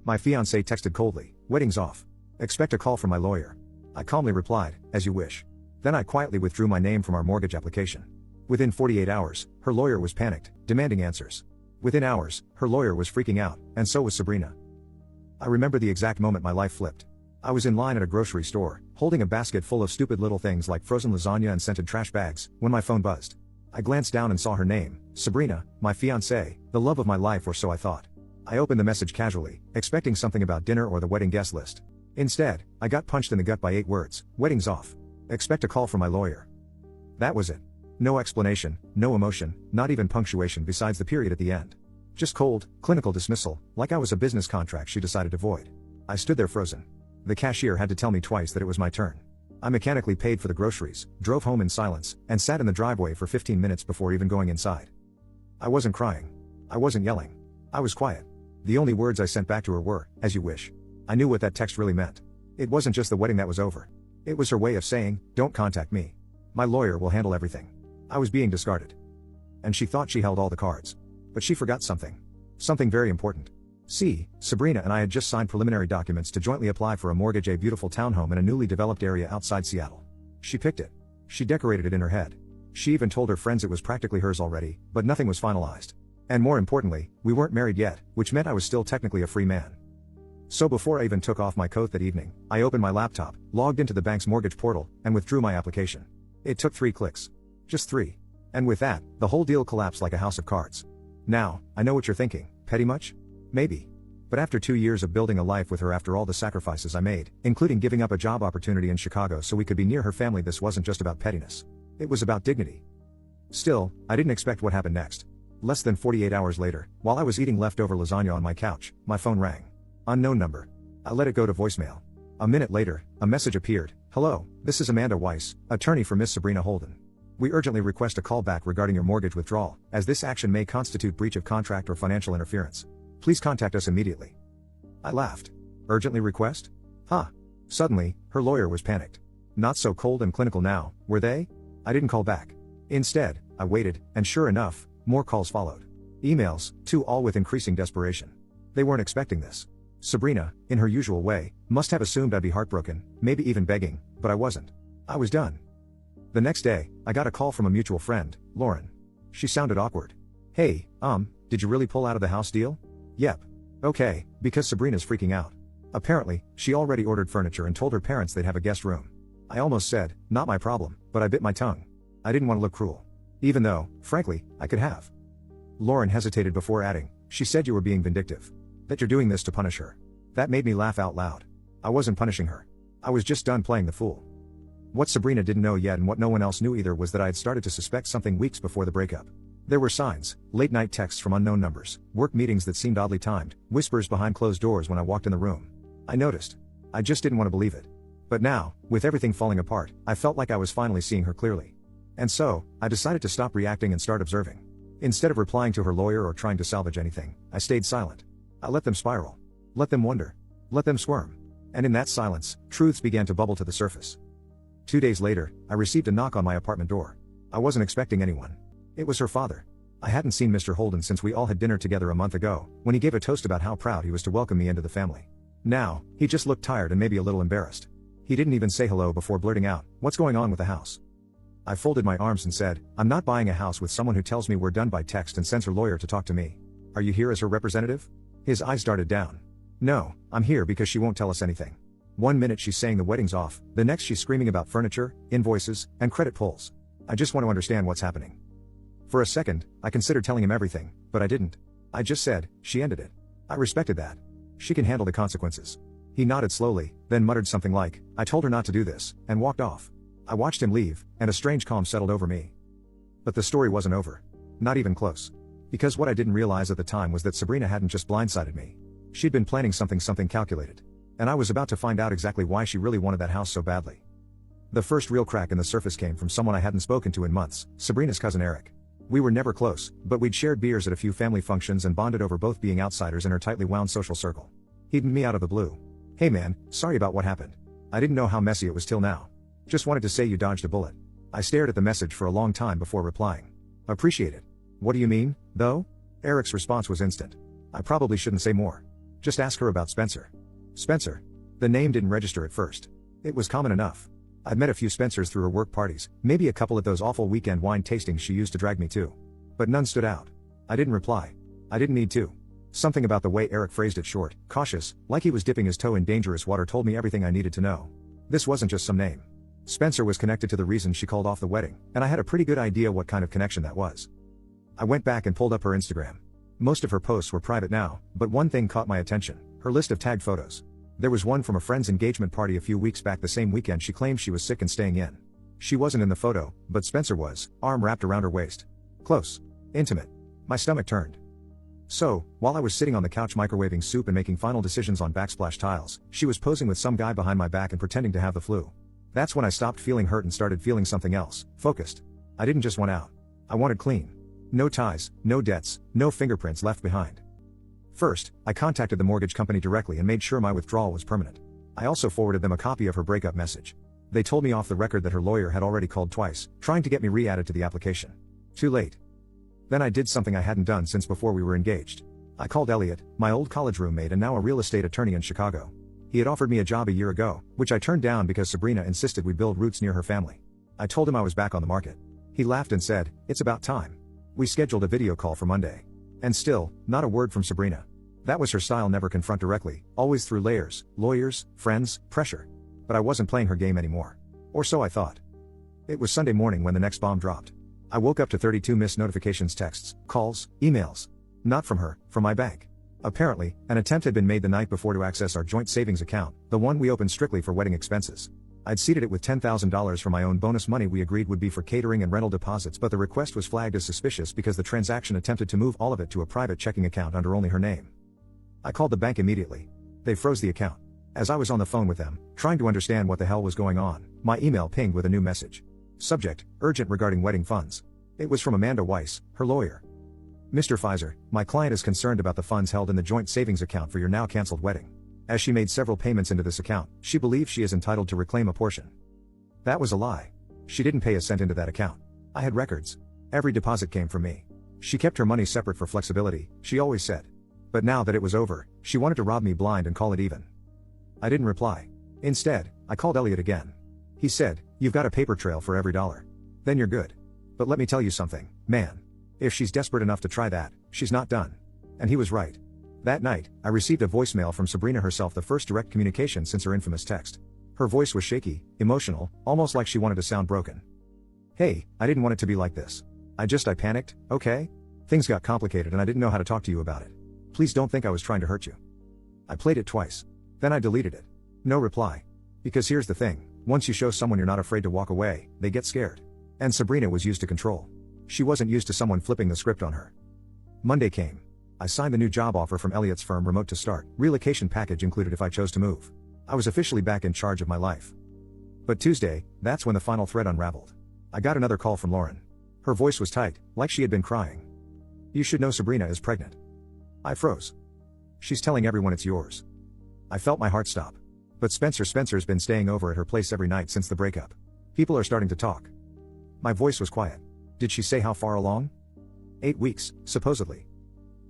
My fiancé texted coldly, "Wedding's off. Expect a call from my lawyer." I calmly replied, "As you wish." Then I quietly withdrew my name from our mortgage application. Within 48 hours, her lawyer was panicked, demanding answers. Within hours, her lawyer was freaking out, and so was Sabrina. I remember the exact moment my life flipped. I was in line at a grocery store, holding a basket full of stupid little things like frozen lasagna and scented trash bags, when my phone buzzed. I glanced down and saw her name, Sabrina, my fiancée, the love of my life, or so I thought. I opened the message casually, expecting something about dinner or the wedding guest list. Instead, I got punched in the gut by 8 words, "Wedding's off. Expect a call from my lawyer." That was it. No explanation, no emotion, not even punctuation besides the period at the end. Just cold, clinical dismissal, like I was a business contract she decided to void. I stood there frozen. The cashier had to tell me twice that it was my turn. I mechanically paid for the groceries, drove home in silence, and sat in the driveway for 15 minutes before even going inside. I wasn't crying. I wasn't yelling. I was quiet. The only words I sent back to her were, "As you wish." I knew what that text really meant. It wasn't just the wedding that was over. It was her way of saying, "Don't contact me. My lawyer will handle everything." I was being discarded. And she thought she held all the cards. But she forgot something. Something very important. See, Sabrina and I had just signed preliminary documents to jointly apply for a mortgage, a beautiful townhome in a newly developed area outside Seattle. She picked it. She decorated it in her head. She even told her friends it was practically hers already, but nothing was finalized. And more importantly, we weren't married yet, which meant I was still technically a free man. So before I even took off my coat that evening, I opened my laptop, logged into the bank's mortgage portal, and withdrew my application. It took 3 clicks. Just 3. And with that, the whole deal collapsed like a house of cards. Now, I know what you're thinking, petty much? Maybe. But after 2 years of building a life with her, after all the sacrifices I made, including giving up a job opportunity in Chicago so we could be near her family, this wasn't just about pettiness. It was about dignity. Still, I didn't expect what happened next. Less than 48 hours later, while I was eating leftover lasagna on my couch, my phone rang. Unknown number. I let it go to voicemail. A minute later, a message appeared. "Hello, this is Amanda Weiss, attorney for Miss Sabrina Holden. We urgently request a call back regarding your mortgage withdrawal, as this action may constitute breach of contract or financial interference. Please contact us immediately." I laughed. Urgently request? Huh. Suddenly, her lawyer was panicked. Not so cold and clinical now, were they? I didn't call back. Instead, I waited, and sure enough, more calls followed. Emails, too, all with increasing desperation. They weren't expecting this. Sabrina, in her usual way, must have assumed I'd be heartbroken, maybe even begging, but I wasn't. I was done. The next day, I got a call from a mutual friend, Lauren. She sounded awkward. "Hey, did you really pull out of the house deal?" "Yep." "Okay, because Sabrina's freaking out. Apparently, she already ordered furniture and told her parents they'd have a guest room." I almost said, "Not my problem," but I bit my tongue. I didn't want to look cruel. Even though, frankly, I could have. Lauren hesitated before adding, "She said you were being vindictive. That you're doing this to punish her." That made me laugh out loud. I wasn't punishing her. I was just done playing the fool. What Sabrina didn't know yet, and what no one else knew either, was that I had started to suspect something weeks before the breakup. There were signs, late-night texts from unknown numbers, work meetings that seemed oddly timed, whispers behind closed doors when I walked in the room. I noticed. I just didn't want to believe it. But now, with everything falling apart, I felt like I was finally seeing her clearly. And so, I decided to stop reacting and start observing. Instead of replying to her lawyer or trying to salvage anything, I stayed silent. I let them spiral. Let them wonder. Let them squirm. And in that silence, truths began to bubble to the surface. 2 days later, I received a knock on my apartment door. I wasn't expecting anyone. It was her father. I hadn't seen Mr. Holden since we all had dinner together a month ago, when he gave a toast about how proud he was to welcome me into the family. Now, he just looked tired and maybe a little embarrassed. He didn't even say hello before blurting out, "What's going on with the house?" I folded my arms and said, "I'm not buying a house with someone who tells me we're done by text and sends her lawyer to talk to me. Are you here as her representative?" His eyes darted down. "No, I'm here because she won't tell us anything. 1 minute she's saying the wedding's off, the next she's screaming about furniture, invoices, and credit pulls. I just want to understand what's happening." For a second, I considered telling him everything, but I didn't. I just said, "She ended it." I respected that. She can handle the consequences. He nodded slowly, then muttered something like, "I told her not to do this," and walked off. I watched him leave, and a strange calm settled over me. But the story wasn't over. Not even close. Because what I didn't realize at the time was that Sabrina hadn't just blindsided me. She'd been planning something calculated. And I was about to find out exactly why she really wanted that house so badly. The first real crack in the surface came from someone I hadn't spoken to in months, Sabrina's cousin Eric. We were never close, but we'd shared beers at a few family functions and bonded over both being outsiders in her tightly wound social circle. He'd me out of the blue. "Hey man, sorry about what happened. I didn't know how messy it was till now. Just wanted to say you dodged a bullet." I stared at the message for a long time before replying. "Appreciate it. What do you mean, though?" Eric's response was instant. "I probably shouldn't say more. Just ask her about Spencer. Spencer. The name didn't register at first. It was common enough. I'd met a few Spencers through her work parties, maybe a couple at those awful weekend wine tastings she used to drag me to. But none stood out. I didn't reply. I didn't need to. Something about the way Eric phrased it, short, cautious, like he was dipping his toe in dangerous water, told me everything I needed to know. This wasn't just some name. Spencer was connected to the reason she called off the wedding, and I had a pretty good idea what kind of connection that was. I went back and pulled up her Instagram. Most of her posts were private now, but one thing caught my attention: her list of tagged photos. There was one from a friend's engagement party a few weeks back, the same weekend she claimed she was sick and staying in. She wasn't in the photo, but Spencer was, arm wrapped around her waist. Close. Intimate. My stomach turned. So, while I was sitting on the couch microwaving soup and making final decisions on backsplash tiles, she was posing with some guy behind my back and pretending to have the flu. That's when I stopped feeling hurt and started feeling something else: focused. I didn't just want out. I wanted clean. No ties, no debts, no fingerprints left behind. First, I contacted the mortgage company directly and made sure my withdrawal was permanent. I also forwarded them a copy of her breakup message. They told me off the record that her lawyer had already called twice, trying to get me re-added to the application. Too late. Then I did something I hadn't done since before we were engaged. I called Elliot, my old college roommate and now a real estate attorney in Chicago. He had offered me a job a year ago, which I turned down because Sabrina insisted we build roots near her family. I told him I was back on the market. He laughed and said, "It's about time." We scheduled a video call for Monday. And still, not a word from Sabrina. That was her style: never confront directly, always through layers, lawyers, friends, pressure. But I wasn't playing her game anymore. Or so I thought. It was Sunday morning when the next bomb dropped. I woke up to 32 missed notifications, texts, calls, emails. Not from her, from my bank. Apparently, an attempt had been made the night before to access our joint savings account, the one we opened strictly for wedding expenses. I'd seeded it with $10,000 from my own bonus money we agreed would be for catering and rental deposits, but the request was flagged as suspicious because the transaction attempted to move all of it to a private checking account under only her name. I called the bank immediately. They froze the account. As I was on the phone with them, trying to understand what the hell was going on, my email pinged with a new message. Subject: urgent regarding wedding funds. It was from Amanda Weiss, her lawyer. Mr. Pfizer, my client is concerned about the funds held in the joint savings account for your now canceled wedding. As she made several payments into this account, she believes she is entitled to reclaim a portion. That was a lie. She didn't pay a cent into that account. I had records. Every deposit came from me. She kept her money separate for flexibility, she always said. But now that it was over, she wanted to rob me blind and call it even. I didn't reply. Instead, I called Elliot again. He said, "You've got a paper trail for every dollar. Then you're good. But let me tell you something, man. If she's desperate enough to try that, she's not done." And he was right. That night, I received a voicemail from Sabrina herself, the first direct communication since her infamous text. Her voice was shaky, emotional, almost like she wanted to sound broken. "Hey, I didn't want it to be like this. I panicked, okay? Things got complicated and I didn't know how to talk to you about it. Please don't think I was trying to hurt you." I played it twice. Then I deleted it. No reply. Because here's the thing, once you show someone you're not afraid to walk away, they get scared. And Sabrina was used to control. She wasn't used to someone flipping the script on her. Monday came. I signed the new job offer from Elliot's firm, remote to start, relocation package included if I chose to move. I was officially back in charge of my life. But Tuesday, that's when the final thread unraveled. I got another call from Lauren. Her voice was tight, like she had been crying. "You should know Sabrina is pregnant." I froze. "She's telling everyone it's yours." I felt my heart stop. "But Spencer's been staying over at her place every night since the breakup. People are starting to talk." My voice was quiet. "Did she say how far along?" 8 weeks, supposedly.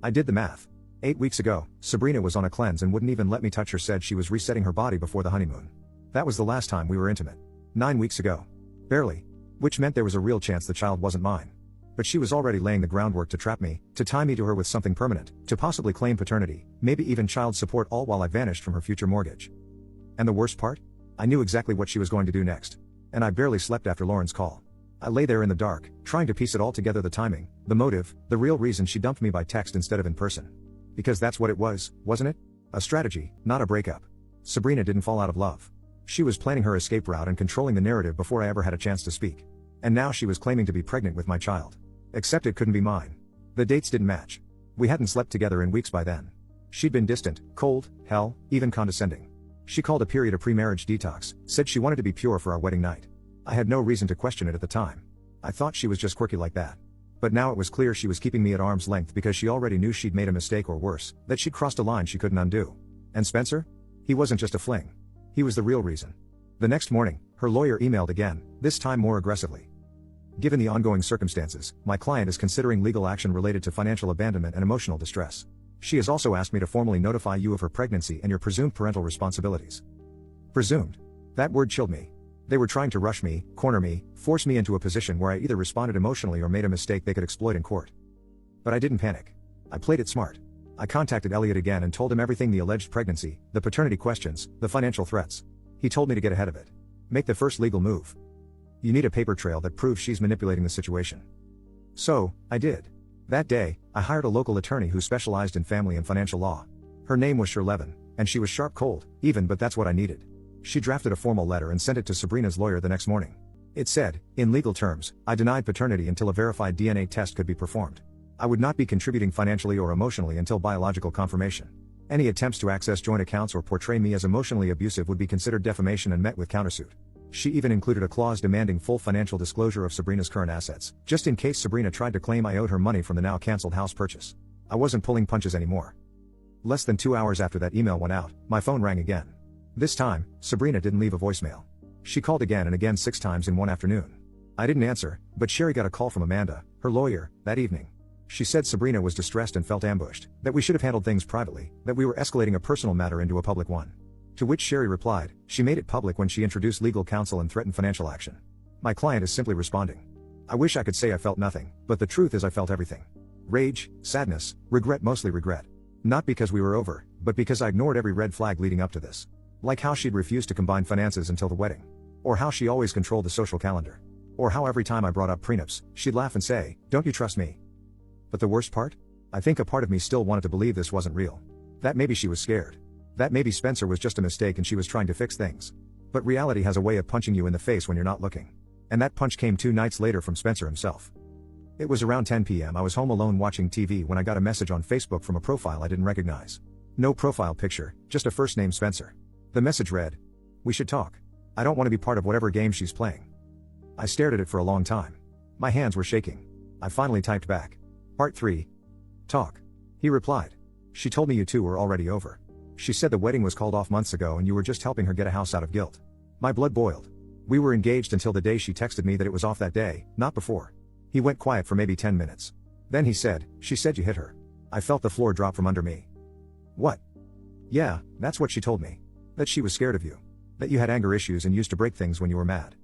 I did the math. 8 weeks ago, Sabrina was on a cleanse and wouldn't even let me touch her, said she was resetting her body before the honeymoon. That was the last time we were intimate. 9 weeks ago. Barely. Which meant there was a real chance the child wasn't mine. But she was already laying the groundwork to trap me, to tie me to her with something permanent, to possibly claim paternity, maybe even child support, all while I vanished from her future mortgage. And the worst part? I knew exactly what she was going to do next. And I barely slept after Lauren's call. I lay there in the dark, trying to piece it all together: the timing, the motive, the real reason she dumped me by text instead of in person. Because that's what it was, wasn't it? A strategy, not a breakup. Sabrina didn't fall out of love. She was planning her escape route and controlling the narrative before I ever had a chance to speak. And now she was claiming to be pregnant with my child. Except it couldn't be mine. The dates didn't match. We hadn't slept together in weeks by then. She'd been distant, cold, hell, even condescending. She called a period a pre-marriage detox, said she wanted to be pure for our wedding night. I had no reason to question it at the time. I thought she was just quirky like that. But now it was clear she was keeping me at arm's length because she already knew she'd made a mistake, or worse, that she'd crossed a line she couldn't undo. And Spencer? He wasn't just a fling. He was the real reason. The next morning, her lawyer emailed again, this time more aggressively. Given the ongoing circumstances, my client is considering legal action related to financial abandonment and emotional distress. She has also asked me to formally notify you of her pregnancy and your presumed parental responsibilities. Presumed. That word chilled me. They were trying to rush me, corner me, force me into a position where I either responded emotionally or made a mistake they could exploit in court. But I didn't panic. I played it smart. I contacted Elliot again and told him everything: the alleged pregnancy, the paternity questions, the financial threats. He told me to get ahead of it. Make the first legal move. You need a paper trail that proves she's manipulating the situation. So, I did. That day, I hired a local attorney who specialized in family and financial law. Her name was Sherlevin, and she was sharp cold, even, but that's what I needed. She drafted a formal letter and sent it to Sabrina's lawyer the next morning. It said, in legal terms, I denied paternity until a verified DNA test could be performed. I would not be contributing financially or emotionally until biological confirmation. Any attempts to access joint accounts or portray me as emotionally abusive would be considered defamation and met with countersuit. She even included a clause demanding full financial disclosure of Sabrina's current assets, just in case Sabrina tried to claim I owed her money from the now cancelled house purchase. I wasn't pulling punches anymore. Less than 2 hours after that email went out, my phone rang again. This time, Sabrina didn't leave a voicemail. She called again and again 6 times in one afternoon. I didn't answer, but Sherry got a call from Amanda, her lawyer, that evening. She said Sabrina was distressed and felt ambushed, that we should have handled things privately, that we were escalating a personal matter into a public one. To which Sherry replied, she made it public when she introduced legal counsel and threatened financial action. My client is simply responding. I wish I could say I felt nothing, but the truth is I felt everything. Rage, sadness, regret, mostly regret. Not because we were over, but because I ignored every red flag leading up to this. Like how she'd refused to combine finances until the wedding. Or how she always controlled the social calendar. Or how every time I brought up prenups, she'd laugh and say, "Don't you trust me?" But the worst part? I think a part of me still wanted to believe this wasn't real. That maybe she was scared. That maybe Spencer was just a mistake and she was trying to fix things. But reality has a way of punching you in the face when you're not looking. And that punch came 2 nights later from Spencer himself. It was around 10 p.m. I was home alone watching TV when I got a message on Facebook from a profile I didn't recognize. No profile picture, just a first name Spencer. The message read, "We should talk. I don't want to be part of whatever game she's playing." I stared at it for a long time. My hands were shaking. I finally typed back, "Part 3. Talk." He replied, "She told me you two were already over. She said the wedding was called off months ago and you were just helping her get a house out of guilt." My blood boiled. We were engaged until the day she texted me that it was off that day, not before. He went quiet for maybe 10 minutes. Then he said, "She said you hit her." I felt the floor drop from under me. What? Yeah, that's what she told me. That she was scared of you. That you had anger issues and used to break things when you were mad.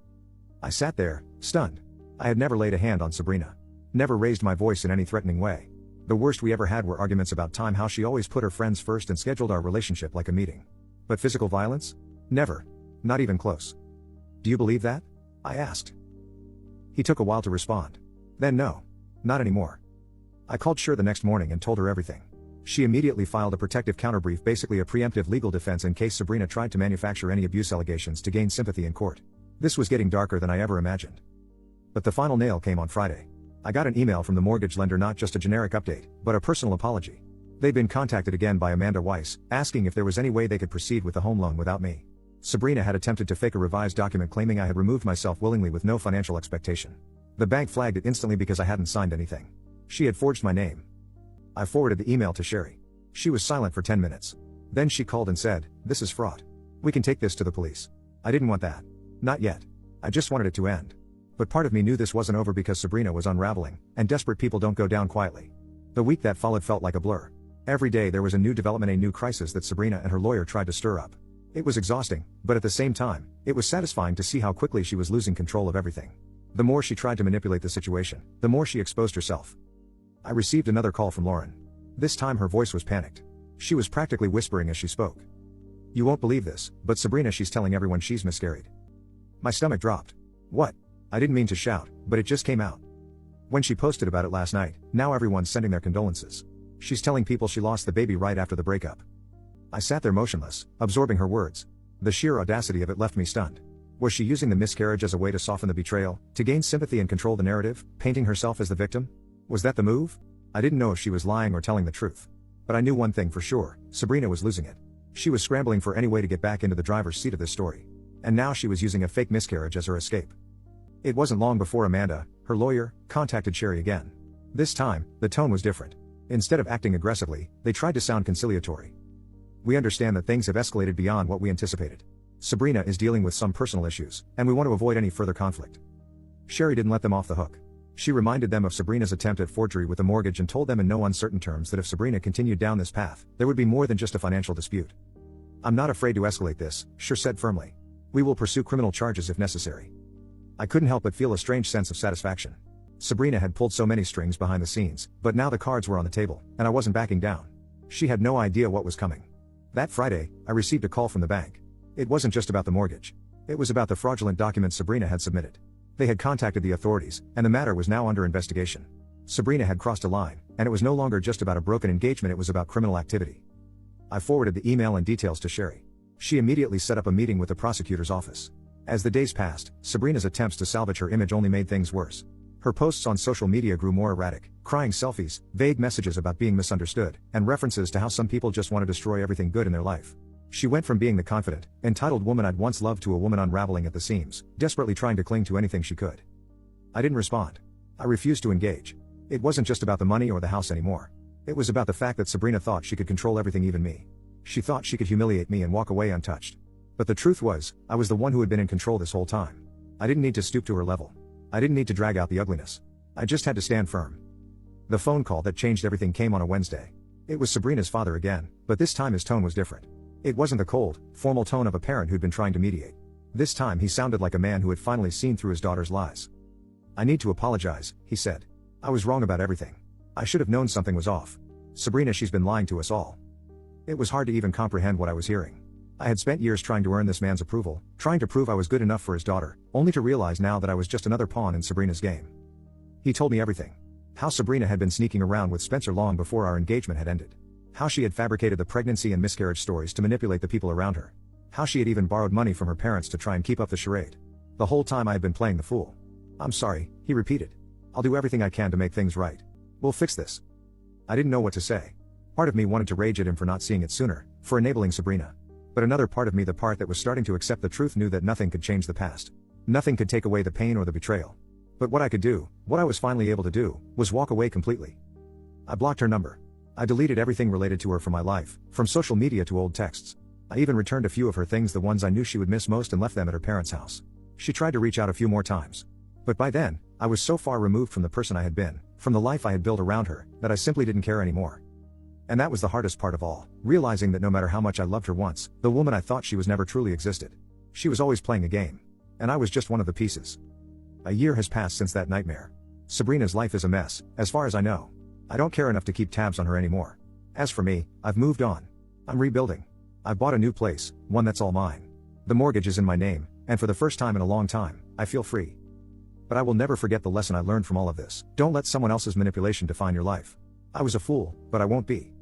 I sat there, stunned. I had never laid a hand on Sabrina. Never raised my voice in any threatening way. The worst we ever had were arguments about time, how she always put her friends first and scheduled our relationship like a meeting. But physical violence? Never. Not even close. "Do you believe that?" I asked. He took a while to respond. Then no. Not anymore. I called Sher the next morning and told her everything. She immediately filed a protective counterbrief, basically a preemptive legal defense in case Sabrina tried to manufacture any abuse allegations to gain sympathy in court. This was getting darker than I ever imagined. But the final nail came on Friday. I got an email from the mortgage lender, not just a generic update, but a personal apology. They'd been contacted again by Amanda Weiss, asking if there was any way they could proceed with the home loan without me. Sabrina had attempted to fake a revised document claiming I had removed myself willingly with no financial expectation. The bank flagged it instantly because I hadn't signed anything. She had forged my name. I forwarded the email to Sherry. She was silent for 10 minutes. Then she called and said, "This is fraud. We can take this to the police." I didn't want that. Not yet. I just wanted it to end. But part of me knew this wasn't over because Sabrina was unraveling, and desperate people don't go down quietly. The week that followed felt like a blur. Every day there was a new development, a new crisis that Sabrina and her lawyer tried to stir up. It was exhausting, but at the same time, it was satisfying to see how quickly she was losing control of everything. The more she tried to manipulate the situation, the more she exposed herself. I received another call from Lauren. This time her voice was panicked. She was practically whispering as she spoke. "You won't believe this, but Sabrina, she's telling everyone she's miscarried." My stomach dropped. What? I didn't mean to shout, but it just came out. When she posted about it last night, now everyone's sending their condolences. She's telling people she lost the baby right after the breakup. I sat there motionless, absorbing her words. The sheer audacity of it left me stunned. Was she using the miscarriage as a way to soften the betrayal, to gain sympathy and control the narrative, painting herself as the victim? Was that the move? I didn't know if she was lying or telling the truth. But I knew one thing for sure, Sabrina was losing it. She was scrambling for any way to get back into the driver's seat of this story. And now she was using a fake miscarriage as her escape. It wasn't long before Amanda, her lawyer, contacted Sherry again. This time, the tone was different. Instead of acting aggressively, they tried to sound conciliatory. "We understand that things have escalated beyond what we anticipated. Sabrina is dealing with some personal issues, and we want to avoid any further conflict." Sherry didn't let them off the hook. She reminded them of Sabrina's attempt at forgery with the mortgage and told them in no uncertain terms that if Sabrina continued down this path, there would be more than just a financial dispute. "I'm not afraid to escalate this," Schur said firmly. "We will pursue criminal charges if necessary." I couldn't help but feel a strange sense of satisfaction. Sabrina had pulled so many strings behind the scenes, but now the cards were on the table, and I wasn't backing down. She had no idea what was coming. That Friday, I received a call from the bank. It wasn't just about the mortgage. It was about the fraudulent documents Sabrina had submitted. They had contacted the authorities, and the matter was now under investigation. Sabrina had crossed a line, and it was no longer just about a broken engagement, it was about criminal activity. I forwarded the email and details to Sherry. She immediately set up a meeting with the prosecutor's office. As the days passed, Sabrina's attempts to salvage her image only made things worse. Her posts on social media grew more erratic, crying selfies, vague messages about being misunderstood, and references to how some people just want to destroy everything good in their life. She went from being the confident, entitled woman I'd once loved to a woman unraveling at the seams, desperately trying to cling to anything she could. I didn't respond. I refused to engage. It wasn't just about the money or the house anymore. It was about the fact that Sabrina thought she could control everything, even me. She thought she could humiliate me and walk away untouched. But the truth was, I was the one who had been in control this whole time. I didn't need to stoop to her level. I didn't need to drag out the ugliness. I just had to stand firm. The phone call that changed everything came on a Wednesday. It was Sabrina's father again, but this time his tone was different. It wasn't the cold, formal tone of a parent who'd been trying to mediate. This time he sounded like a man who had finally seen through his daughter's lies. "I need to apologize," he said. "I was wrong about everything. I should have known something was off. Sabrina, she's been lying to us all." It was hard to even comprehend what I was hearing. I had spent years trying to earn this man's approval, trying to prove I was good enough for his daughter, only to realize now that I was just another pawn in Sabrina's game. He told me everything. How Sabrina had been sneaking around with Spencer long before our engagement had ended. How she had fabricated the pregnancy and miscarriage stories to manipulate the people around her. How she had even borrowed money from her parents to try and keep up the charade. The whole time I had been playing the fool. "I'm sorry," he repeated. "I'll do everything I can to make things right. We'll fix this." I didn't know what to say. Part of me wanted to rage at him for not seeing it sooner, for enabling Sabrina. But another part of me, the part that was starting to accept the truth, knew that nothing could change the past. Nothing could take away the pain or the betrayal. But what I could do, what I was finally able to do, was walk away completely. I blocked her number. I deleted everything related to her from my life, from social media to old texts. I even returned a few of her things, the ones I knew she would miss most, and left them at her parents' house. She tried to reach out a few more times. But by then, I was so far removed from the person I had been, from the life I had built around her, that I simply didn't care anymore. And that was the hardest part of all, realizing that no matter how much I loved her once, the woman I thought she was never truly existed. She was always playing a game. And I was just one of the pieces. A year has passed since that nightmare. Sabrina's life is a mess, as far as I know. I don't care enough to keep tabs on her anymore. As for me, I've moved on. I'm rebuilding. I've bought a new place, one that's all mine. The mortgage is in my name, and for the first time in a long time, I feel free. But I will never forget the lesson I learned from all of this. Don't let someone else's manipulation define your life. I was a fool, but I won't be.